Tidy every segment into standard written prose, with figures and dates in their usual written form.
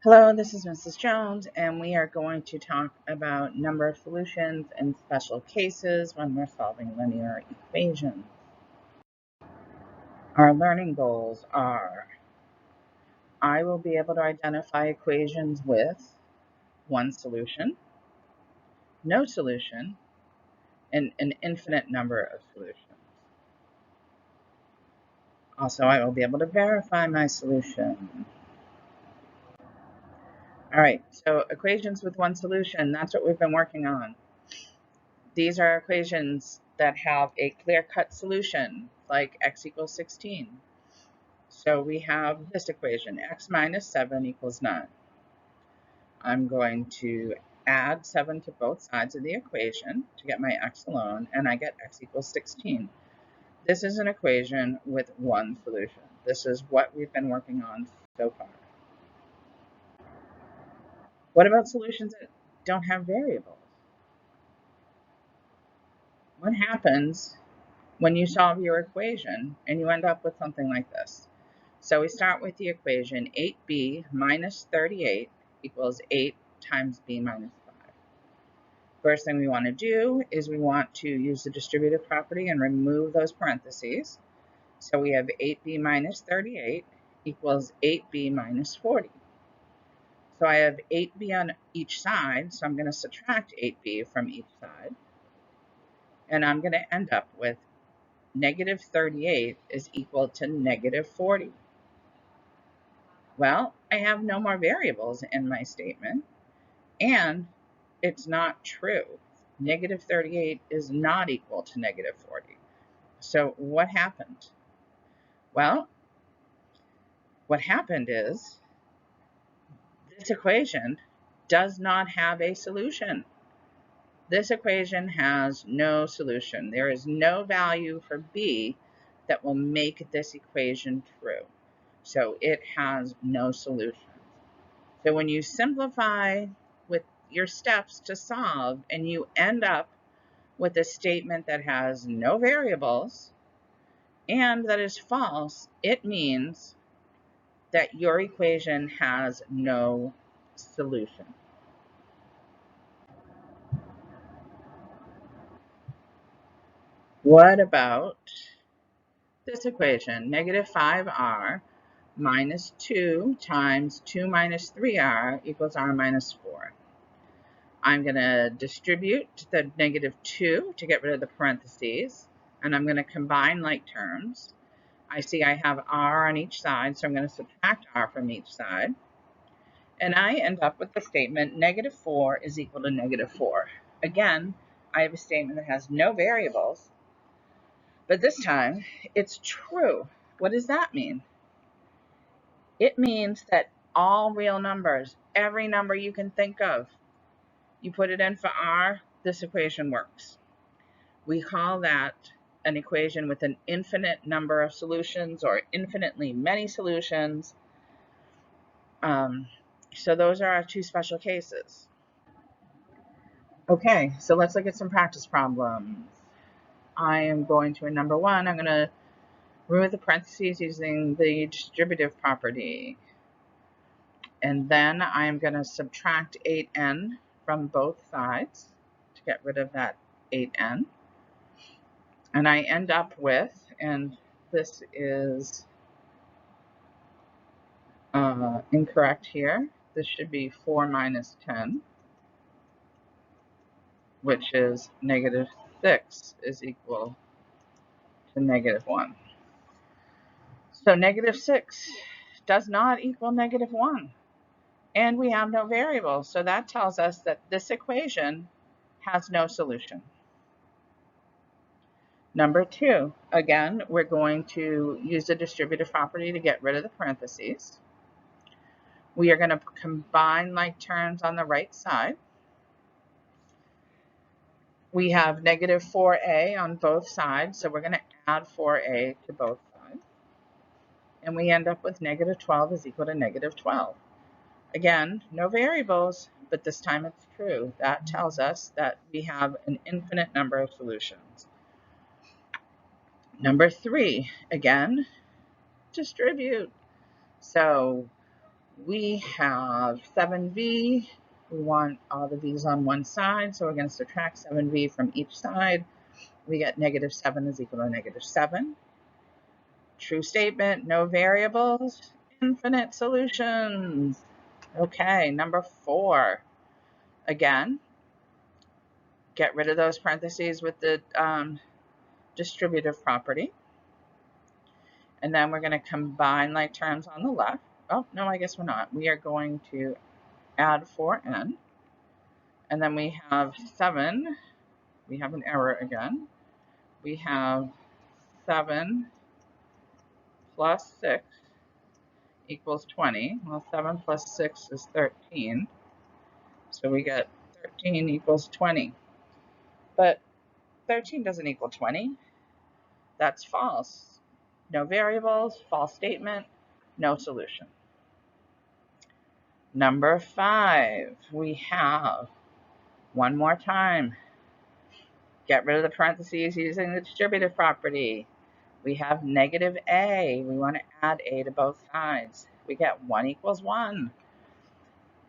Hello, this is Mrs. Jones, and we are going to talk about number of solutions in special cases when we're solving linear equations. Our learning goals are: I will be able to identify equations with one solution, no solution, and an infinite number of solutions. Also, I will be able to verify my solution. All right, so equations with one solution, that's what we've been working on. These are equations that have a clear-cut solution, like x equals 16. So we have this equation, x minus 7 equals 9. I'm going to add 7 to both sides of the equation to get my x alone, and I get x equals 16. This is an equation with one solution. This is what we've been working on so far. What about solutions that don't have variables? What happens when you solve your equation and you end up with something like this? So we start with the equation 8b minus 38 equals 8 times b minus 5. First thing we want to do is we want to use the distributive property and remove those parentheses. So we have 8b minus 38 equals 8b minus 40. So I have 8b on each side, so I'm going to subtract 8b from each side. And I'm going to end up with negative 38 is equal to negative 40. Well, I have no more variables in my statement, and it's not true. Negative 38 is not equal to negative 40. So what happened? Well, what happened is this equation does not have a solution. This equation has no solution. There is no value for b that will make this equation true. So it has no solution. So when you simplify with your steps to solve and you end up with a statement that has no variables and that is false, it means that your equation has no solution. What about this equation? Negative 5r minus 2 times 2 minus 3r equals r minus 4. I'm going to distribute the negative 2 to get rid of the parentheses, and I'm going to combine like terms. I see I have r on each side, so I'm going to subtract r from each side. And I end up with the statement negative 4 is equal to negative 4. Again, I have a statement that has no variables, but this time it's true. What does that mean? It means that all real numbers, every number you can think of, you put it in for r, this equation works. We call that an equation with an infinite number of solutions or infinitely many solutions. So those are our two special cases. Okay, so let's look at some practice problems. I am going to, in number 1, I'm going to remove the parentheses using the distributive property. And then I'm going to subtract 8n from both sides to get rid of that 8n. And I end up with, and this is incorrect here. This should be 4 minus 10, which is negative 6 is equal to negative 1. So negative 6 does not equal negative 1. And we have no variables. So that tells us that this equation has no solution. Number 2, again, we're going to use the distributive property to get rid of the parentheses. We are going to combine like terms on the right side. We have negative 4a on both sides, so we're going to add 4a to both sides. And we end up with negative 12 is equal to negative 12. Again, no variables, but this time it's true. That tells us that we have an infinite number of solutions. Number 3, again, distribute. So We have 7v. We want all the v's on one side, so we're going to subtract 7v from each side. We get negative 7 is equal to negative 7. True statement, no variables, infinite solutions. Okay, number 4. Again, get rid of those parentheses with the distributive property. And then we're going to combine like terms on the left. Oh, no, I guess we're not. We are going to add 4n. And then we have 7. We have an error again. We have 7 plus 6 equals 20. Well, 7 plus 6 is 13. So we get 13 equals 20. But 13 doesn't equal 20. That's false. No variables, false statement, no solution. Number 5, we have, one more time, get rid of the parentheses using the distributive property. We have negative a. We want to add a to both sides. We get 1 equals 1.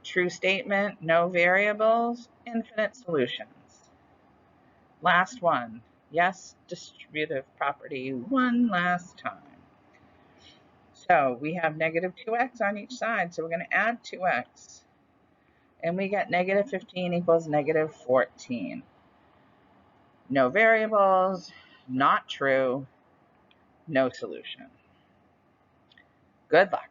True statement, no variables, infinite solutions. Last one. Yes, distributive property one last time. So we have negative 2x on each side, so we're going to add 2x. And we get negative 15 equals negative 14. No variables, not true, no solution. Good luck.